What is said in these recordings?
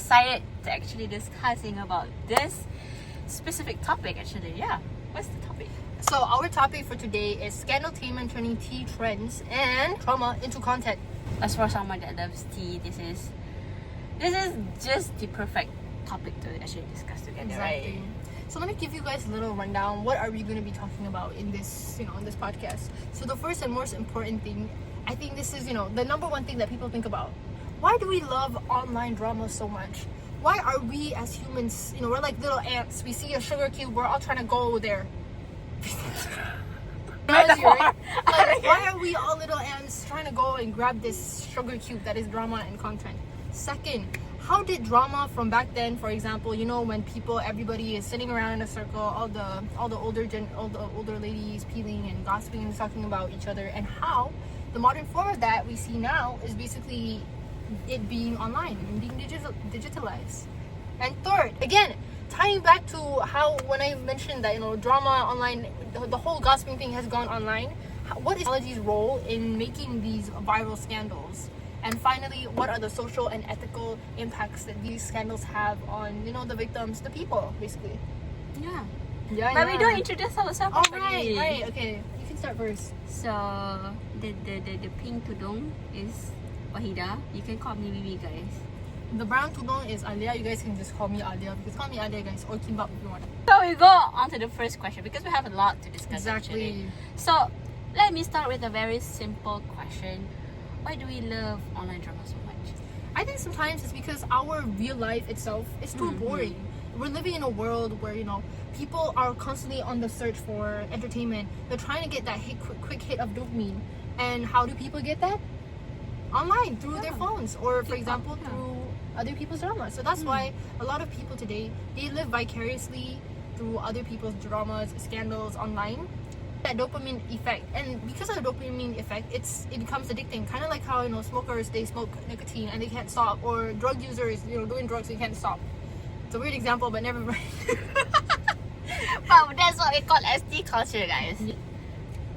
excited to actually discussing about this specific topic. Actually, yeah. What's the topic? So our topic for today is Scandaltaintment turning tea trends and trauma into content. As for someone that loves tea, this is just the perfect topic to actually discuss together, right? So let me give you guys a little rundown. What are we going to be talking about in this, in this podcast? So the first and most important thing, I think this is, the number one thing that people think about. Why do we love online drama so much? Why are we as humans, we're like little ants. We see a sugar cube, we're all trying to go there. Right? Like, why are we all little ants trying to go and grab this sugar cube that is drama and content? Second, how did drama from back then, for example, when everybody is sitting around in a circle, all the older ladies peeling and gossiping and talking about each other, and how the modern form of that we see now is basically it being online and being digitalized. And third, again, tying back to how when I mentioned that drama online, the whole gossiping thing has gone online. What is technology's role in making these viral scandals? And finally, what are the social and ethical impacts that these scandals have on the victims, the people, basically? But we don't introduce ourselves properly. Right. Okay, you can start first. So the pink tudung is Wahida. You can call me Mimi, guys. The brown tudung is Alia. You guys can just call me Alia. Because call me Alia, guys, or Kimbap if you want. So we go on to the first question because we have a lot to discuss. Exactly. Actually. So let me start with a very simple question. Why do we love online drama so much? I think sometimes it's because our real life itself is too boring. We're living in a world where people are constantly on the search for entertainment. They're trying to get that quick hit of dopamine. And how do people get that? Online, through their phones, or for example through other people's drama. So that's why a lot of people today, they live vicariously through other people's dramas, scandals online. That dopamine effect, and because of the dopamine effect, it becomes addicting, kind of like how smokers, they smoke nicotine and they can't stop, or drug users doing drugs, they can't stop. It's a weird example, but never mind. But that's what we call ST culture, guys.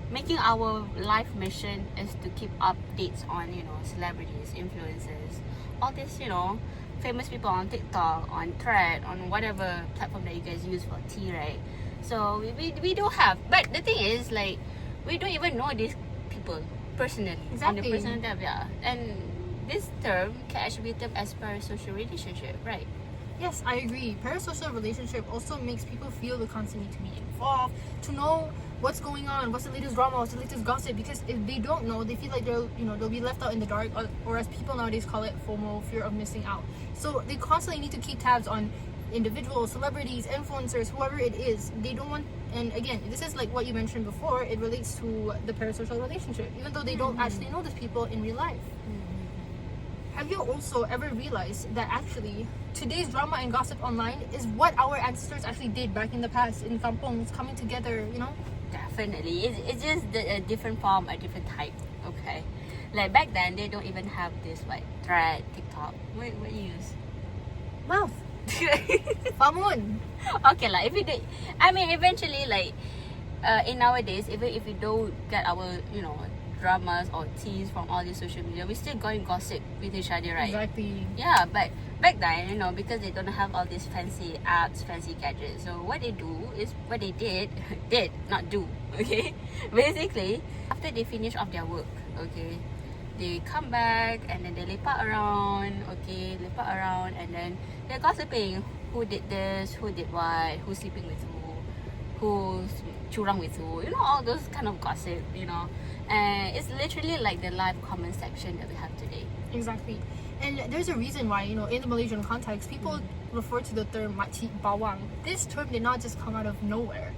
Making our life mission is to keep updates on celebrities, influencers, all this famous people on TikTok, on Thread, on whatever platform that you guys use for tea, right? So we do have, but the thing is, like, we don't even know these people personally. Exactly. On the personal level, yeah. And this term can actually be termed as parasocial relationship, right? Yes, I agree. Parasocial relationship also makes people feel the constant need to be involved, to know what's going on, what's the latest drama, what's the latest gossip. Because if they don't know, they feel like they'll be left out in the dark, or as people nowadays call it, FOMO, fear of missing out. So they constantly need to keep tabs on individuals, celebrities, influencers, whoever it is. They don't want, and again, this is like what you mentioned before, it relates to the parasocial relationship, even though they don't actually know these people in real life. Have you also ever realized that actually today's drama and gossip online is what our ancestors actually did back in the past in kampongs, coming together, Definitely. It's just a different form, a different type, okay? Like back then, they don't even have this Thread, TikTok. What you use? Mouth. Famun. Okay, if we do, eventually, in nowadays, even if we don't get our dramas or teas from all these social media, we still go and gossip with each other, right? Exactly. Yeah, but back then, because they don't have all these fancy apps, fancy gadgets, so what they do is what they did not do. Okay, basically after they finish off their work, okay, they come back and then they lepak around, and then they're gossiping. Who did this? Who did what? Who's sleeping with who? Who's curang with who? All those kind of gossip. And it's literally like the live comment section that we have today. Exactly. And there's a reason why, in the Malaysian context, people refer to the term makcik bawang. This term did not just come out of nowhere.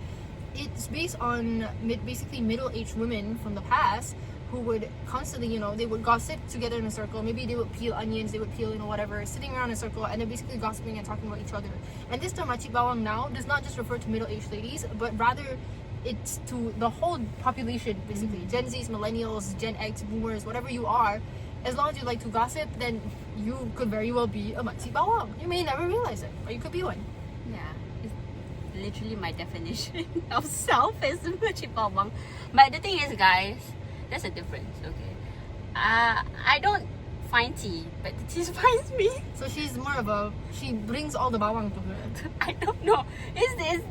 It's based on basically middle-aged women from the past who would constantly, they would gossip together in a circle. Maybe they would peel onions, they would peel, whatever, sitting around in a circle, and they're basically gossiping and talking about each other. And this term makcik bawang now does not just refer to middle-aged ladies, but rather it's to the whole population, basically. Gen Zs, millennials, Gen X, boomers, whatever you are. As long as you like to gossip, then you could very well be a makcik bawang. You may never realize it, or you could be one. Yeah, it's literally my definition of self is makcik bawang. But the thing is, guys, there's a difference, okay? I don't find tea, but the tea finds me. So she's more of a, she brings all the bawang to her. I don't know. It's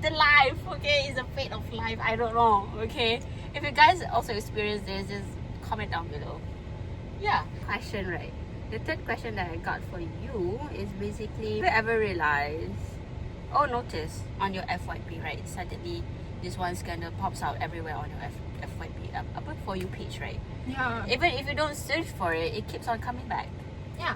the life, okay? It's the fate of life. I don't know, okay? If you guys also experience this, just comment down below. Yeah. Question, right? The third question that I got for you is basically, have you ever realized or noticed on your FYP, right? Suddenly, this one scandal pops out everywhere on your FYP, upper For You page, right? Yeah. Even if you don't search for it, it keeps on coming back. Yeah.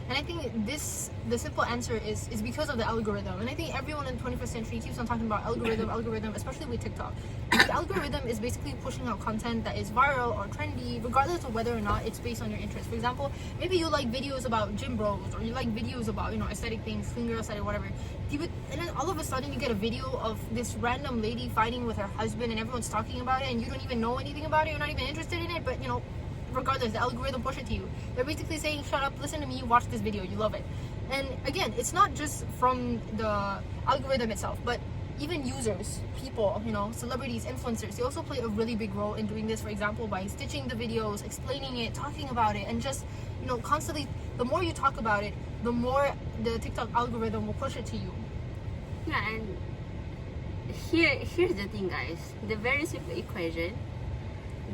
And I think the simple answer is because of the algorithm. And I think everyone in the 21st century keeps on talking about algorithm, especially with TikTok. The algorithm is basically pushing out content that is viral or trendy, regardless of whether or not it's based on your interest. For example, maybe you like videos about gym bros, or you like videos about, aesthetic things, clean girl aesthetic, whatever. And then all of a sudden you get a video of this random lady fighting with her husband and everyone's talking about it and you don't even know anything about it, you're not even interested in it, but regardless, the algorithm push it to you. They're basically saying, shut up, listen to me, watch this video, you love it. And again, it's not just from the algorithm itself, but even users, people, celebrities, influencers, they also play a really big role in doing this. For example, by stitching the videos, explaining it, talking about it, and just constantly, the more you talk about it, the more the TikTok algorithm will push it to you. Yeah, and here's the thing, guys. The very simple equation: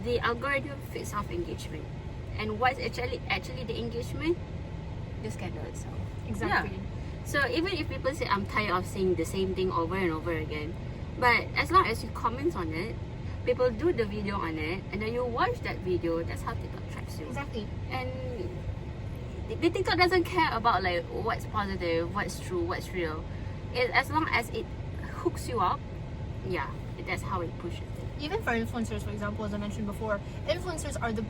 the algorithm feeds off engagement, and what's actually the engagement? The scandal itself. Exactly. Yeah. So even if people say I'm tired of seeing the same thing over and over again, but as long as you comment on it, people do the video on it, and then you watch that video, that's how TikTok tracks you. Exactly. And the TikTok doesn't care about like what's positive, what's true, what's real. As long as it hooks you up, yeah, that's how it pushes it. Even for influencers, for example, as I mentioned before, influencers are the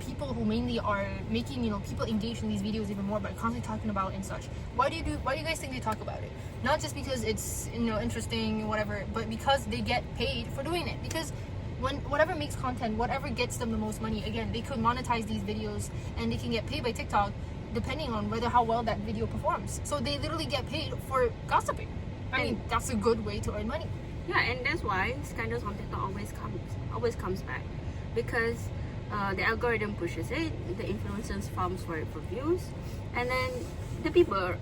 people who mainly are making people engage in these videos even more by constantly talking about and such. Why do you guys think they talk about it? Not just because it's interesting, whatever, but because they get paid for doing it. Because whatever makes content, whatever gets them the most money, again, they could monetize these videos and they can get paid by TikTok depending on how well that video performs. So they literally get paid for gossiping. I mean, that's a good way to earn money. Yeah, and that's why scandals on TikTok always comes back, because the algorithm pushes it, the influencers farms for it for views, and then the people,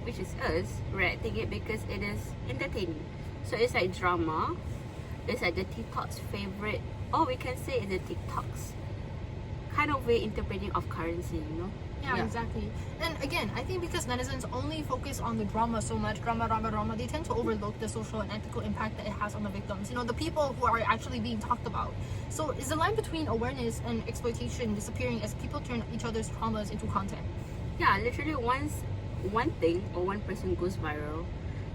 which is us, reacting it because it is entertaining. So it's like drama. It's like the TikTok's favorite, or we can say the TikTok's kind of way interpreting of currency, Yeah, exactly. And again, I think because netizens only focus on the drama so much, drama, they tend to overlook the social and ethical impact that it has on the victims, the people who are actually being talked about. So is the line between awareness and exploitation disappearing as people turn each other's traumas into content? Yeah, literally once one thing or one person goes viral,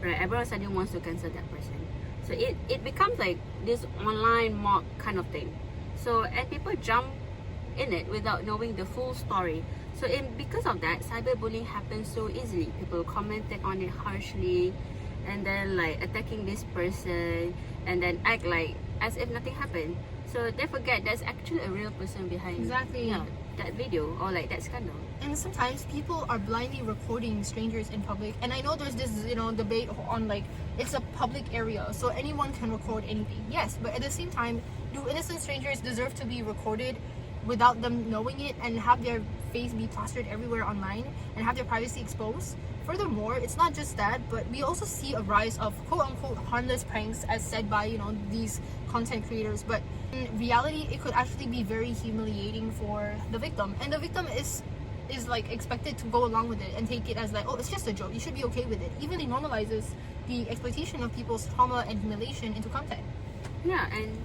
right, everyone suddenly wants to cancel that person. So it becomes like this online mob kind of thing. So, and people jump in it without knowing the full story. So because of that, cyberbullying happens so easily. People commented on it harshly, and then like attacking this person, and then act like as if nothing happened. So they forget there's actually a real person behind that video or like that scandal. And sometimes people are blindly recording strangers in public. And I know there's this debate on like it's a public area, so anyone can record anything. Yes, but at the same time, do innocent strangers deserve to be recorded without them knowing it and have their face be plastered everywhere online and have their privacy exposed? Furthermore, it's not just that, but we also see a rise of quote-unquote harmless pranks as said by these content creators, but in reality it could actually be very humiliating for the victim, and the victim is like expected to go along with it and take it as like, oh, it's just a joke, you should be okay with it. Even it normalizes the exploitation of people's trauma and humiliation into content. Yeah, and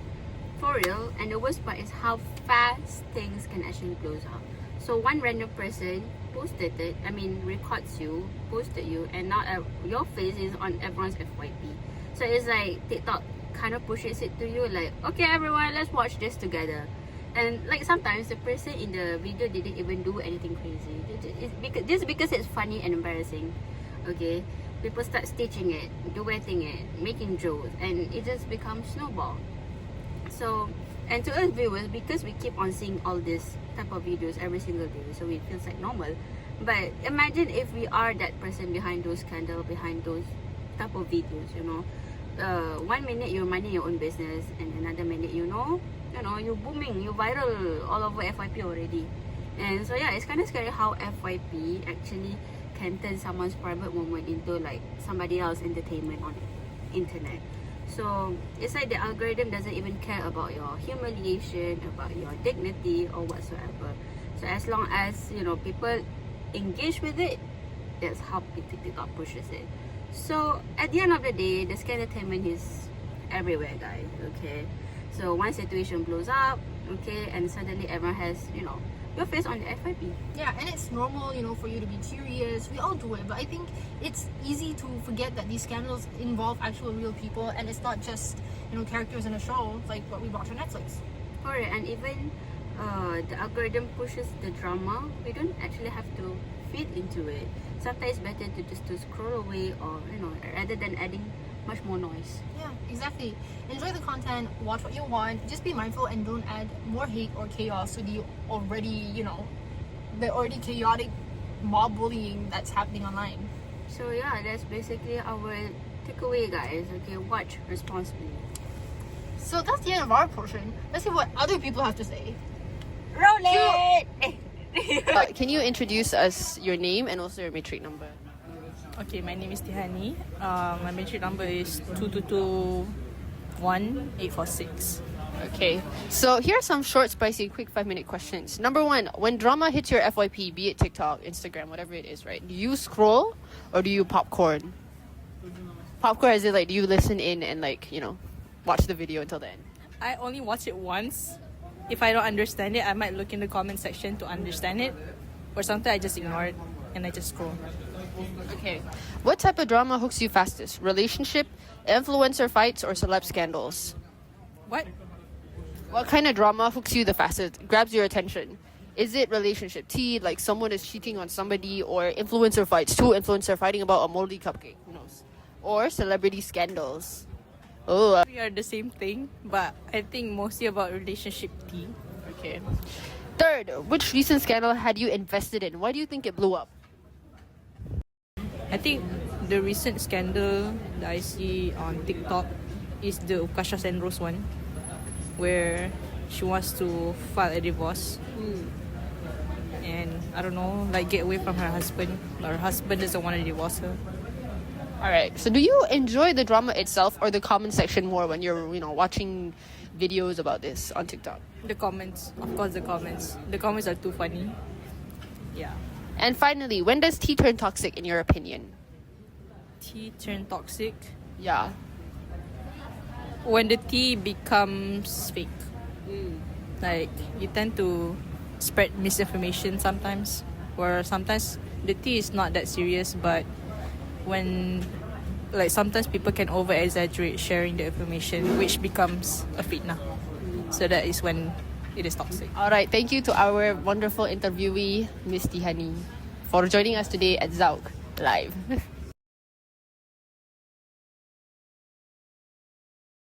for real, and the worst part is how fast things can actually blow up. So one random person posted it, records you, posted you, and now your face is on everyone's FYP. So it's like TikTok kind of pushes it to you like, okay everyone, let's watch this together. And like sometimes the person in the video didn't even do anything crazy. Just because it's funny and embarrassing, okay? People start stitching it, duetting it, making jokes, and it just becomes snowball. So, and to us viewers, because we keep on seeing all this type of videos every single day, so it feels like normal. But imagine if we are that person behind those scandals, behind those type of videos, 1 minute you're minding your own business, and another minute you're booming, you're viral all over FYP already. And so yeah, it's kind of scary how FYP actually can turn someone's private moment into like somebody else's entertainment on internet. So it's like the algorithm doesn't even care about your humiliation, about your dignity or whatsoever. So as long as, you know, people engage with it, that's how TikTok pushes it. So at the end of the day, the Scandaltaintment is everywhere, guys. Okay, so one situation blows up, okay, and suddenly everyone has, you know, your face on the FYP. Yeah, and it's normal, you know, for you to be curious. We all do it, but I think it's easy to forget that these scandals involve actual real people, and it's not just, you know, characters in a show like what we watch on Netflix. Alright, and even the algorithm pushes the drama. We don't actually have to feed into it. Sometimes it's better to just to scroll away, or you know, rather than adding much more noise. Yeah, exactly. Enjoy the content, watch what you want, just be mindful and don't add more hate or chaos to the already, you know, the already chaotic mob bullying that's happening online. So yeah, that's basically our takeaway, guys. Okay, watch responsibly. So that's the end of our portion. Let's see what other people have to say. Roll it! Can you introduce us your name and also your matric number? Okay, my name is Tihani. My matric number is 2221846. Okay, so here are some short, spicy, quick 5-minute questions. Number one, when drama hits your FYP, be it TikTok, Instagram, whatever it is, right? Do you scroll or do you popcorn? Popcorn is it like, do you listen in and like, you know, watch the video until the end? I only watch it once. If I don't understand it, I might look in the comment section to understand it. Or sometimes I just ignore it and I just scroll. Okay. What type of drama hooks you fastest? Relationship, influencer fights, or celeb scandals? What? What kind of drama hooks you the fastest, grabs your attention? Is it relationship tea, like someone is cheating on somebody, or influencer fights, two influencers fighting about a moldy cupcake? Who knows? Or celebrity scandals? Oh, We are the same thing, but I think mostly about relationship tea. okay. Third, which recent scandal had you invested in? Why do you think it blew up? I think the recent scandal that I see on TikTok is the Ukasha Senrose one, where she wants to file a divorce. And I don't know, like get away from her husband. Her husband doesn't want to divorce her. All right. So, do you enjoy the drama itself or the comment section more when you're, you know, watching videos about this on TikTok? The comments, of course, the comments. The comments are too funny. Yeah. And finally, when does tea turn toxic in your opinion? Tea turn toxic Yeah. when the tea becomes fake. Like you tend to spread misinformation sometimes, or sometimes the tea is not that serious, but when like sometimes people can over exaggerate sharing the information, which becomes a fitna. So that is when it is toxic. All right. Thank you to our wonderful interviewee, Miss Tihani, for joining us today at Zauk Live.